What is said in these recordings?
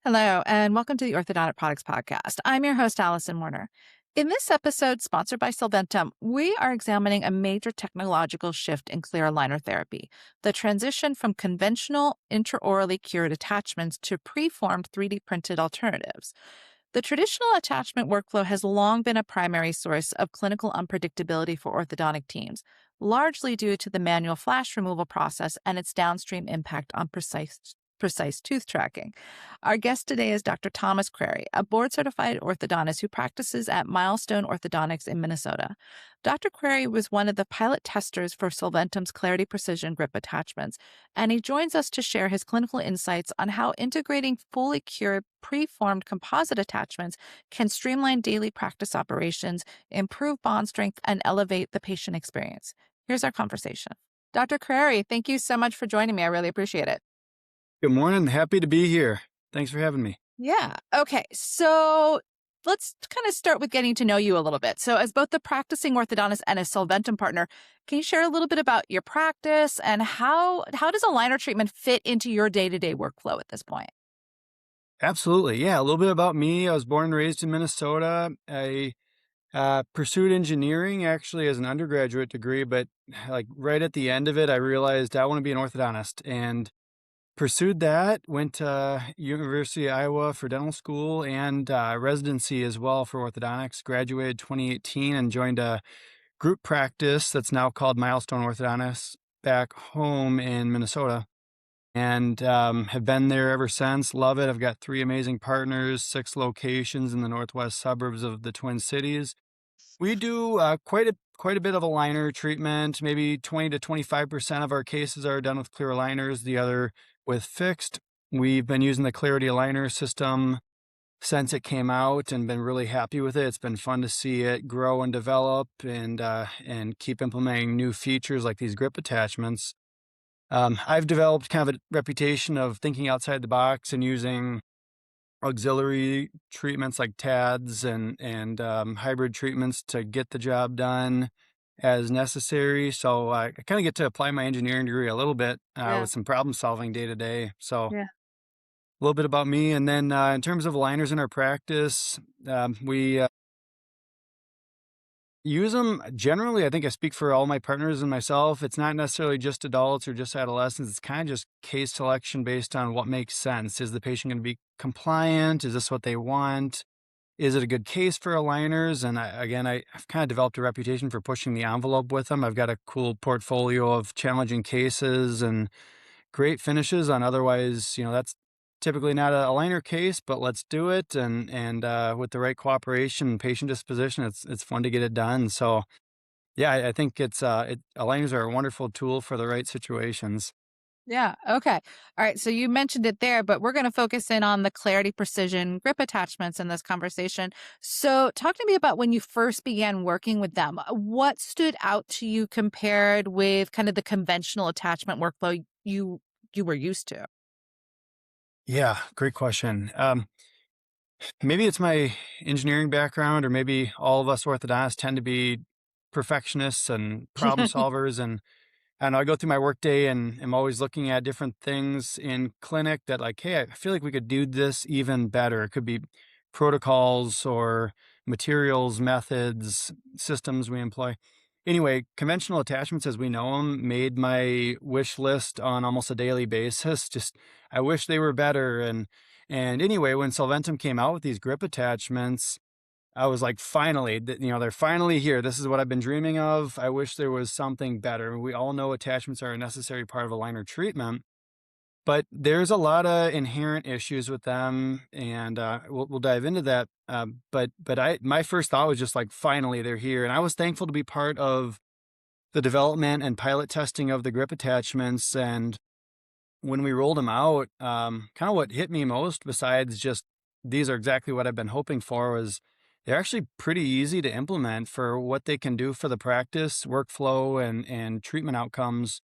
Hello, and welcome to the Orthodontic Products Podcast. I'm your host, Allison Warner. In this episode, sponsored by Solventum, we are examining a major technological shift in clear aligner therapy, the transition from conventional intraorally cured attachments to preformed 3D printed alternatives. The traditional attachment workflow has long been a primary source of clinical unpredictability for orthodontic teams, largely due to the manual flash removal process and its downstream impact on precise tooth tracking. Our guest today is Dr. Thomas Crary, a board-certified orthodontist who practices at Milestone Orthodontics in Minnesota. Dr. Crary was one of the pilot testers for Solventum's Clarity Precision Grip attachments, and he joins us to share his clinical insights on how integrating fully cured, preformed composite attachments can streamline daily practice operations, improve bond strength, and elevate the patient experience. Here's our conversation. Dr. Crary, thank you so much for joining me. I really appreciate it. Good morning. Happy to be here. Thanks for having me. Yeah. Okay. So let's kind of start with getting to know you a little bit. So, as both the practicing orthodontist and a Solventum partner, can you share a little bit about your practice and how does aligner treatment fit into your day-to-day workflow at this point? Absolutely. Yeah, a little bit about me. I was born and raised in Minnesota. I pursued engineering actually as an undergraduate degree, but like right at the end of it, I realized I want to be an orthodontist and pursued that. Went to University of Iowa for dental school and residency as well for orthodontics. Graduated 2018 and joined a group practice that's now called Milestone Orthodontics back home in Minnesota. And have been there ever since. Love it. I've got 3 amazing partners, 6 locations in the northwest suburbs of the Twin Cities. We do quite a bit of aligner treatment. Maybe 20 to 25% of our cases are done with clear aligners, the other with fixed. We've been using the Clarity Aligner system since it came out and been really happy with it. It's been fun to see it grow and develop and keep implementing new features like these grip attachments. I've developed kind of a reputation of thinking outside the box and using auxiliary treatments like TADs and hybrid treatments to get the job done as necessary. So I kind of get to apply my engineering degree a little bit with some problem solving day to day. So Yeah. a little bit about me. And then in terms of aligners in our practice, we use them generally. I think I speak for all my partners and myself. It's not necessarily just adults or just adolescents. It's kind of just case selection based on what makes sense. Is the patient going to be compliant? Is this what they want? Is it a good case for aligners? And I've kind of developed a reputation for pushing the envelope with them. I've got a cool portfolio of challenging cases and great finishes on otherwise, that's typically not a aligner case, but let's do it. And with the right cooperation and patient disposition, it's fun to get it done. So yeah, I think aligners are a wonderful tool for the right situations. Yeah. Okay. All right. So you mentioned it there, but we're going to focus in on the Clarity Precision grip attachments in this conversation. So talk to me about when you first began working with them. What stood out to you compared with kind of the conventional attachment workflow you were used to? Yeah, great question. Maybe it's my engineering background, or maybe all of us orthodontists tend to be perfectionists and problem solvers. And I go through my workday and I'm always looking at different things in clinic that like, hey, I feel like we could do this even better. It could be protocols or materials, methods, systems we employ. Anyway, conventional attachments as we know them made my wish list on almost a daily basis. Just, I wish they were better. And anyway, when Solventum came out with these grip attachments, I was like, finally, they're finally here. This is what I've been dreaming of. I wish there was something better. We all know attachments are a necessary part of aligner treatment, but there's a lot of inherent issues with them, and we'll dive into that. My first thought was just like, finally, they're here, and I was thankful to be part of the development and pilot testing of the grip attachments. And when we rolled them out, kind of what hit me most, besides just these are exactly what I've been hoping for, was they're actually pretty easy to implement for what they can do for the practice, workflow, and treatment outcomes.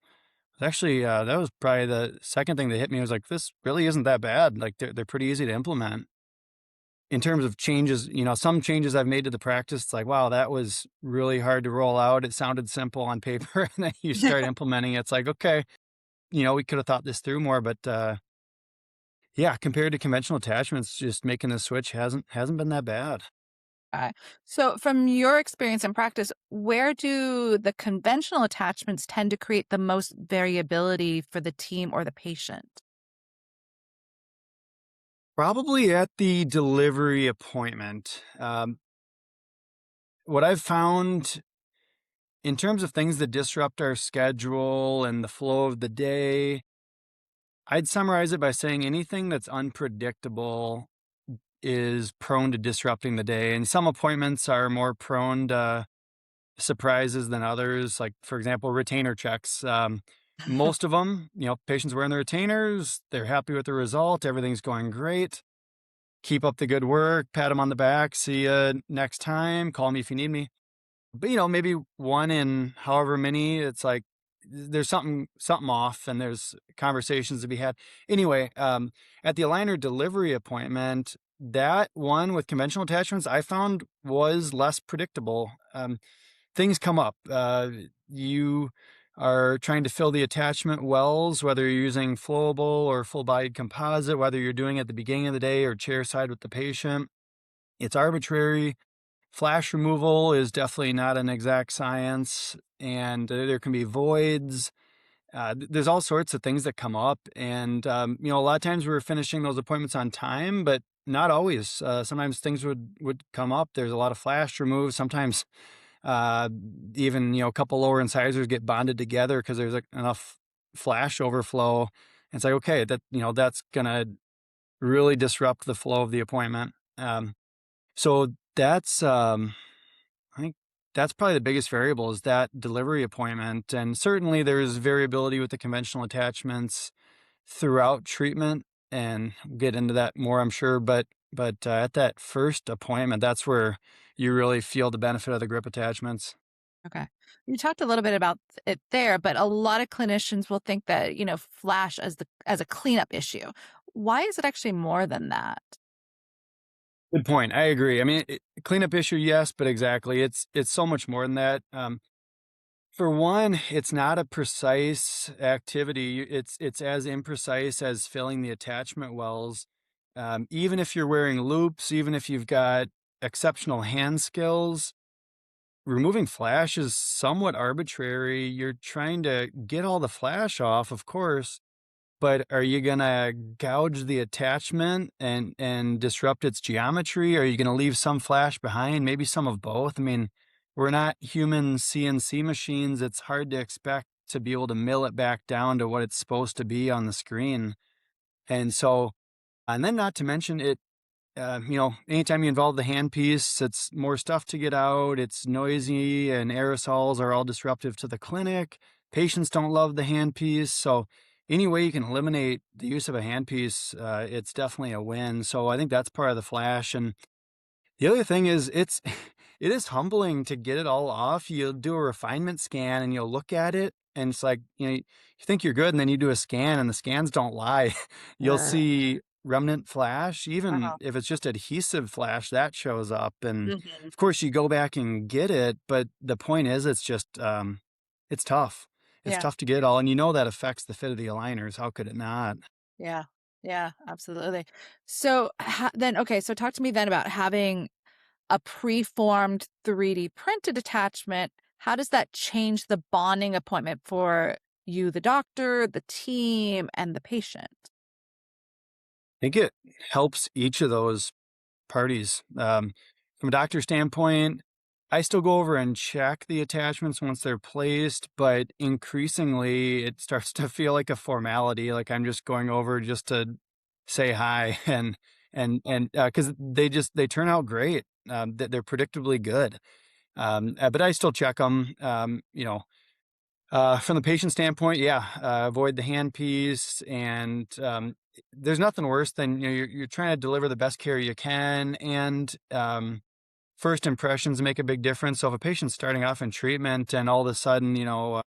Actually, that was probably the second thing that hit me. Was like, this really isn't that bad. Like they're pretty easy to implement. In terms of changes, some changes I've made to the practice, it's like, wow, that was really hard to roll out. It sounded simple on paper, and then you start implementing it. It's like, okay, we could have thought this through more, but Yeah, compared to conventional attachments, just making the switch hasn't been that bad. Okay. So, from your experience and practice, where do the conventional attachments tend to create the most variability for the team or the patient? Probably at the delivery appointment. What I've found in terms of things that disrupt our schedule and the flow of the day, I'd summarize it by saying anything that's unpredictable is prone to disrupting the day. And some appointments are more prone to surprises than others. Like, for example, retainer checks. Most of them, patients wearing the retainers, they're happy with the result, everything's going great. Keep up the good work, pat them on the back, see you next time, call me if you need me. But, maybe one in however many, it's like there's something off and there's conversations to be had. Anyway, at the aligner delivery appointment, that one with conventional attachments I found was less predictable. Things come up. You are trying to fill the attachment wells, whether you're using flowable or full-bodied composite, whether you're doing it at the beginning of the day or chair side with the patient. It's arbitrary. Flash removal is definitely not an exact science, and there can be voids. There's all sorts of things that come up, and a lot of times we're finishing those appointments on time, but not always. Sometimes things would come up. There's a lot of flash removed. Sometimes uh, even a couple lower incisors get bonded together because there's enough flash overflow. And it's like, okay, that's gonna really disrupt the flow of the appointment. So that's I think that's probably the biggest variable is that delivery appointment. And certainly there's variability with the conventional attachments throughout treatment, and we'll get into that more, I'm sure. But at that first appointment, that's where you really feel the benefit of the grip attachments. Okay. You talked a little bit about it there, but a lot of clinicians will think that, flash as a cleanup issue. Why is it actually more than that? Good point. I agree. I mean, cleanup issue, yes, but exactly, it's so much more than that. For one, it's not a precise activity. It's as imprecise as filling the attachment wells. Even if you're wearing loops, even if you've got exceptional hand skills, removing flash is somewhat arbitrary. You're trying to get all the flash off, of course, but are you gonna gouge the attachment and disrupt its geometry? Are you gonna leave some flash behind? Maybe some of both. I mean, we're not human CNC machines. It's hard to expect to be able to mill it back down to what it's supposed to be on the screen. And so, and then not to mention it, anytime you involve the handpiece, it's more stuff to get out. It's noisy, and aerosols are all disruptive to the clinic. Patients don't love the handpiece. So, any way you can eliminate the use of a handpiece, it's definitely a win. So, I think that's part of the flash. And the other thing is it is humbling to get it all off. You'll do a refinement scan and you'll look at it and it's like, you think you're good and then you do a scan and the scans don't lie. You'll Uh, see remnant flash, even uh-huh. if it's just adhesive flash that shows up. And Mhm. of course you go back and get it, but the point is it's just it's tough. It's Yeah. tough to get it all, and that affects the fit of the aligners. How could it not? Yeah. Yeah, absolutely. So then, okay, so talk to me then about having a preformed 3D printed attachment. How does that change the bonding appointment for you, the doctor, the team, and the patient? I think it helps each of those parties. From a doctor standpoint, I still go over and check the attachments once they're placed, but increasingly it starts to feel like a formality. Like I'm just going over just to say hi and because they turn out great. They're predictably good. But I still check them. From the patient standpoint, yeah, avoid the handpiece, and there's nothing worse than you're trying to deliver the best care you can, and first impressions make a big difference. So if a patient's starting off in treatment and all of a sudden, an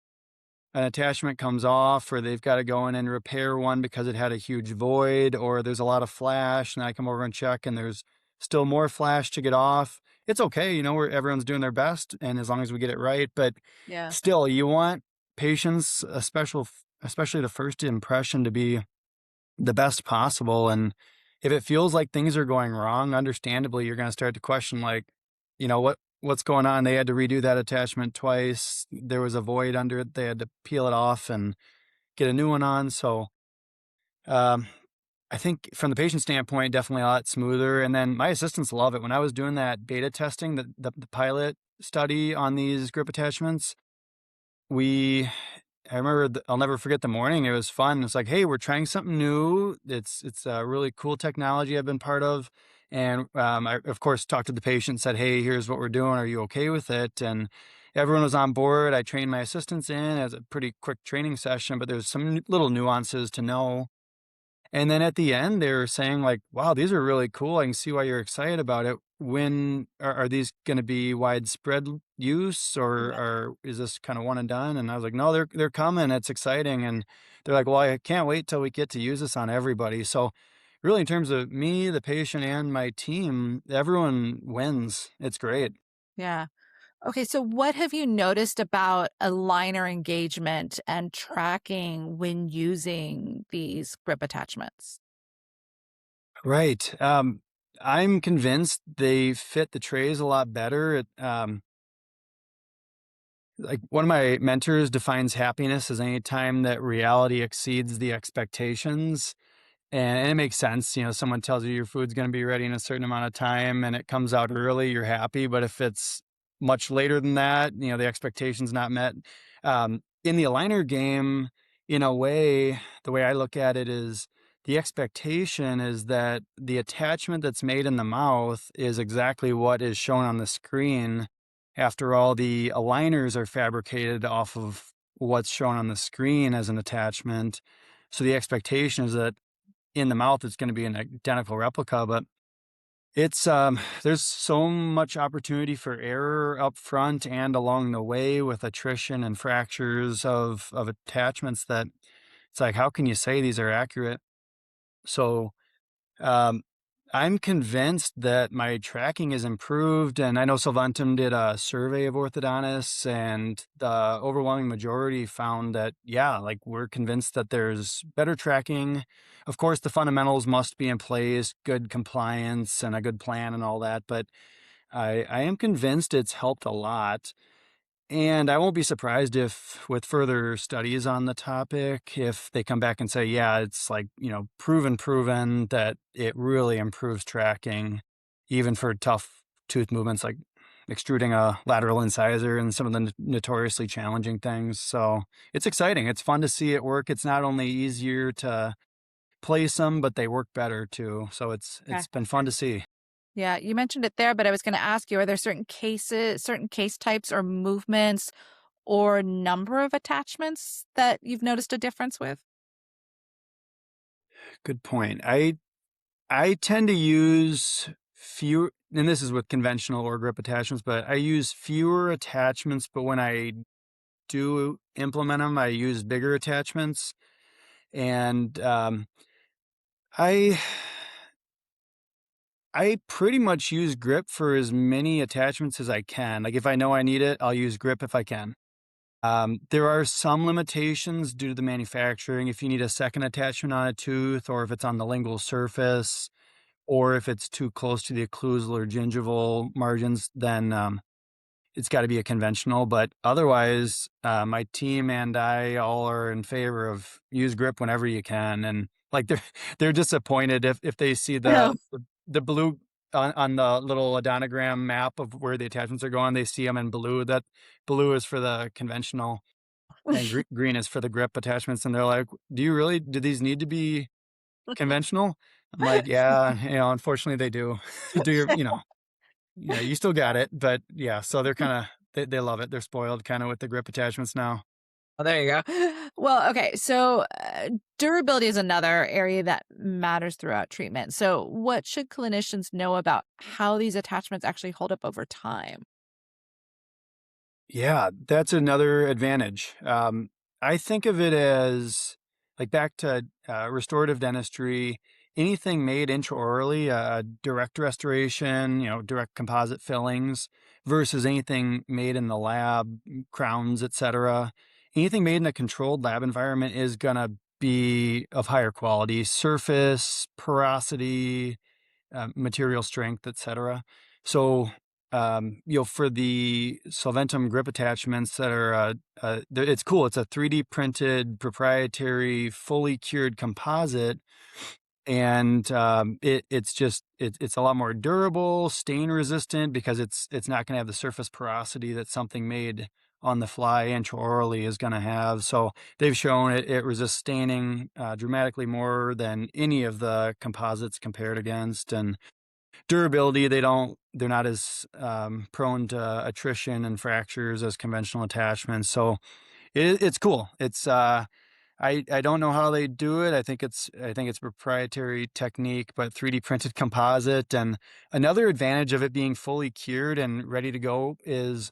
attachment comes off, or they've got to go in and repair one because it had a huge void, or there's a lot of flash, and I come over and check, and there's still more flash to get off. It's okay, where everyone's doing their best, and as long as we get it right. But Yeah. still, you want patients, especially the first impression, to be the best possible. And if it feels like things are going wrong, understandably, you're going to start to question, like, what's going on? They had to redo that attachment twice. There was a void under it. They had to peel it off and get a new one on. So, um, I think from the patient standpoint, definitely a lot smoother. And then my assistants love it. When I was doing that beta testing, the pilot study on these grip attachments, we I remember I'll never forget the morning. It was fun. It's like, hey, we're trying something new. It's a really cool technology I've been part of. And I, of course, talked to the patient, said, hey, here's what we're doing. Are you okay with it? And everyone was on board. I trained my assistants in as a pretty quick training session, but there's some little nuances to know. And then at the end, they were saying, like, wow, these are really cool. I can see why you're excited about it. When are these going to be widespread use, or is this kind of one and done? And I was like, no, they're coming. It's exciting. And they're like, well, I can't wait till we get to use this on everybody. So really, in terms of me, the patient, and my team, everyone wins. It's great. Yeah. Okay, so what have you noticed about aligner engagement and tracking when using these grip attachments? Right. I'm convinced they fit the trays a lot better. Like, one of my mentors defines happiness as any time that reality exceeds the expectations. And it makes sense. Someone tells you your food's going to be ready in a certain amount of time and it comes out early, you're happy. But if it's much later than that, the expectation's not met. In the aligner game, in a way, the way I look at it is, the expectation is that the attachment that's made in the mouth is exactly what is shown on the screen. After all, the aligners are fabricated off of what's shown on the screen as an attachment. So the expectation is that in the mouth it's going to be an identical replica, but it's there's so much opportunity for error up front and along the way with attrition and fractures of attachments, that it's like, how can you say these are accurate? So um, I'm convinced that my tracking is improved, and I know Solventum did a survey of orthodontists, and the overwhelming majority found that, yeah, like, we're convinced that there's better tracking. Of course, the fundamentals must be in place, good compliance and a good plan and all that, but I am convinced it's helped a lot. And I won't be surprised if, with further studies on the topic, if they come back and say, yeah, it's like, proven that it really improves tracking, even for tough tooth movements like extruding a lateral incisor and some of the notoriously challenging things. So it's exciting. It's fun to see it work. It's not only easier to place them, but they work better too. So Okay. it's been fun to see. Yeah, you mentioned it there, but I was going to ask you, are there certain cases, certain case types or movements or number of attachments that you've noticed a difference with? Good point. I tend to use fewer, and this is with conventional or grip attachments, but I use fewer attachments. But when I do implement them, I use bigger attachments. And I I pretty much use grip for as many attachments as I can. Like, if I know I need it, I'll use grip if I can. There are some limitations due to the manufacturing. If you need a second attachment on a tooth, or if it's on the lingual surface, or if it's too close to the occlusal or gingival margins, then it's got to be a conventional. But otherwise, my team and I all are in favor of use grip whenever you can. And, like, they're disappointed if they see No. the blue on the little odontogram map of where the attachments are going. They see them in blue. That blue is for the conventional, and green is for the grip attachments. And they're like, do these need to be conventional? I'm like, yeah, unfortunately they do. Do yeah, you still got it, but yeah, so they're kind of, they love it. They're spoiled kind of with the grip attachments now. Oh, there you go. Well, okay. So, durability is another area that matters throughout treatment. So, what should clinicians know about how these attachments actually hold up over time? Yeah, that's another advantage. I think of it as, like, back to restorative dentistry, anything made intraorally, direct restoration, direct composite fillings, versus anything made in the lab, crowns, etc. Anything made in a controlled lab environment is gonna be of higher quality, surface, porosity, material strength, etc. So, for the Solventum grip attachments that are, it's cool. It's a 3D printed, proprietary, fully cured composite, and it's a lot more durable, stain resistant, because it's not going to have the surface porosity that something made on the fly intraorally is going to have. So they've shown it resists staining dramatically more than any of the composites compared against, and durability, they're not as prone to attrition and fractures as conventional attachments. So it's cool. It's I don't know how they do it. I think it's proprietary technique, but 3D printed composite. And another advantage of it being fully cured and ready to go is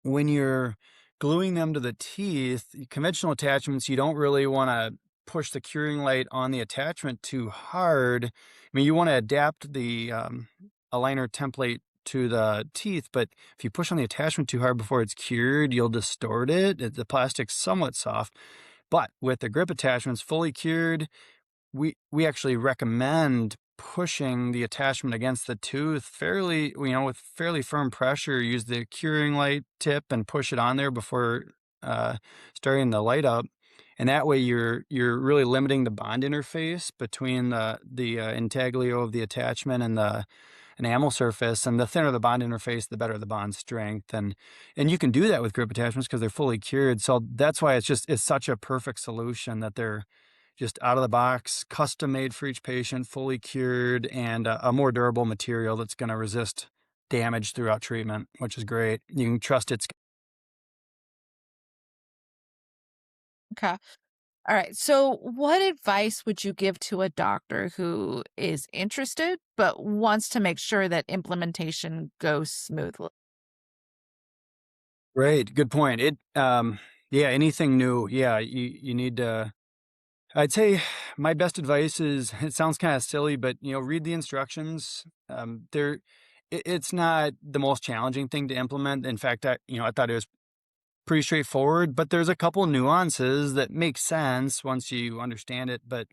when you're gluing them to the teeth, conventional attachments, you don't really want to push the curing light on the attachment too hard. I mean, you want to adapt the aligner template to the teeth, but if you push on the attachment too hard before it's cured, you'll distort it. The plastic's somewhat soft. But with the grip attachments fully cured, we actually recommend pushing the attachment against the tooth fairly, with fairly firm pressure. Use the curing light tip and push it on there before starting the light up. And that way you're really limiting the bond interface between the intaglio of the attachment and the enamel surface. And the thinner the bond interface, the better the bond strength. And you can do that with grip attachments because they're fully cured. So that's why it's such a perfect solution that they're just out of the box, custom made for each patient, fully cured, and a more durable material that's going to resist damage throughout treatment, which is great. You can trust it's Okay. All right. So, what advice would you give to a doctor who is interested but wants to make sure that implementation goes smoothly? great. Good point. Yeah, anything new. Yeah, you need to. I'd say my best advice is, it sounds kind of silly, but read the instructions. It's not the most challenging thing to implement. In fact, I thought it was pretty straightforward, but there's a couple nuances that make sense once you understand it. But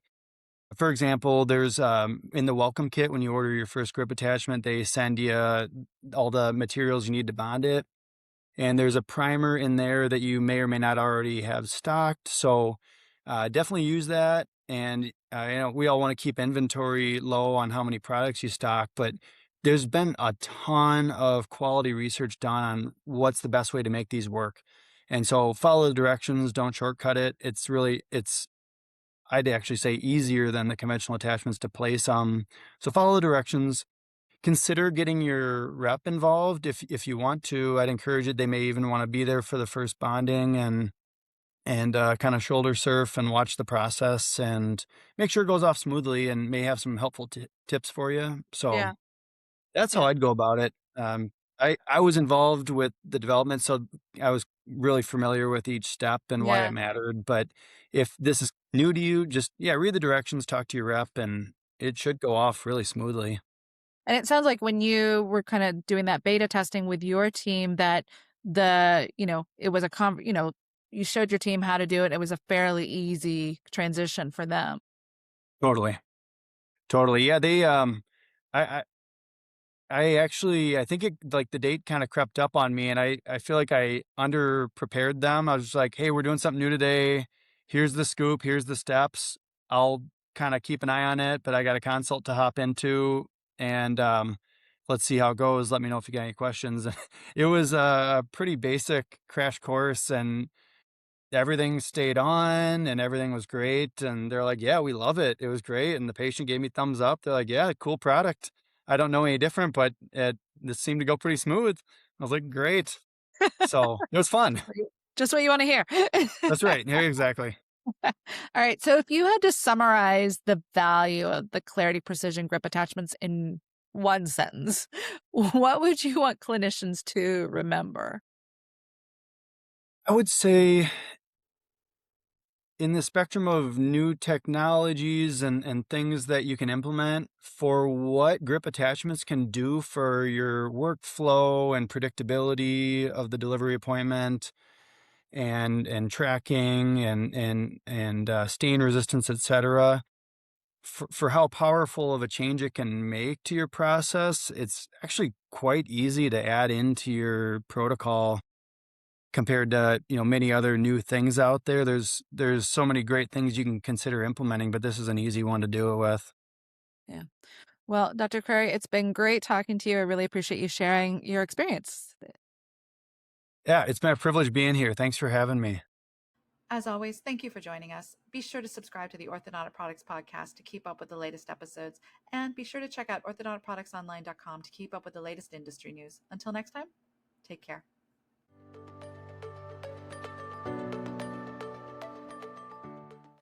for example, there's in the welcome kit, when you order your first grip attachment, they send you all the materials you need to bond it. And there's a primer in there that you may or may not already have stocked. So definitely use that. And we all want to keep inventory low on how many products you stock, but there's been a ton of quality research done on what's the best way to make these work. And so follow the directions, don't shortcut it. I'd actually say, easier than the conventional attachments to place. So follow the directions. Consider getting your rep involved if you want to. I'd encourage it. They may even want to be there for the first bonding and kind of shoulder surf and watch the process and make sure it goes off smoothly, and may have some helpful tips for you. So Yeah. that's how Yeah. I'd go about it. I was involved with the development, so I was really familiar with each step and why it Yeah. mattered. But if this is new to you, just, yeah, read the directions, talk to your rep, and it should go off really smoothly. And it sounds like when you were kind of doing that beta testing with your team, that it was you showed your team how to do it. It was a fairly easy transition for them. Totally. Totally. Yeah, I I think like the date kind of crept up on me, and I feel like I under prepared them. I was just like, "Hey, we're doing something new today. Here's the scoop. Here's the steps. I'll kind of keep an eye on it, but I got a consult to hop into, and let's see how it goes. Let me know if you got any questions." It was a pretty basic crash course, and everything stayed on and everything was great. And they're like, "Yeah, we love it. It was great." And the patient gave me thumbs up. They're like, "Yeah, cool product. I don't know any different, but this seemed to go pretty smooth." I was like, "Great." So it was fun. Just what you want to hear. That's right. Yeah, exactly. All right. So if you had to summarize the value of the Clarity Precision grip attachments in one sentence, what would you want clinicians to remember? I would say, in the spectrum of new technologies and things that you can implement, for what grip attachments can do for your workflow and predictability of the delivery appointment, and tracking and stain resistance, etc. For how powerful of a change it can make to your process, it's actually quite easy to add into your protocol compared to, many other new things out there. There's so many great things you can consider implementing, but this is an easy one to do it with. Yeah. Well, Dr. Crary, it's been great talking to you. I really appreciate you sharing your experience. Yeah, it's been a privilege being here. Thanks for having me. As always, thank you for joining us. Be sure to subscribe to the Orthodontic Products Podcast to keep up with the latest episodes, and be sure to check out orthodonticproductsonline.com to keep up with the latest industry news. Until next time, take care.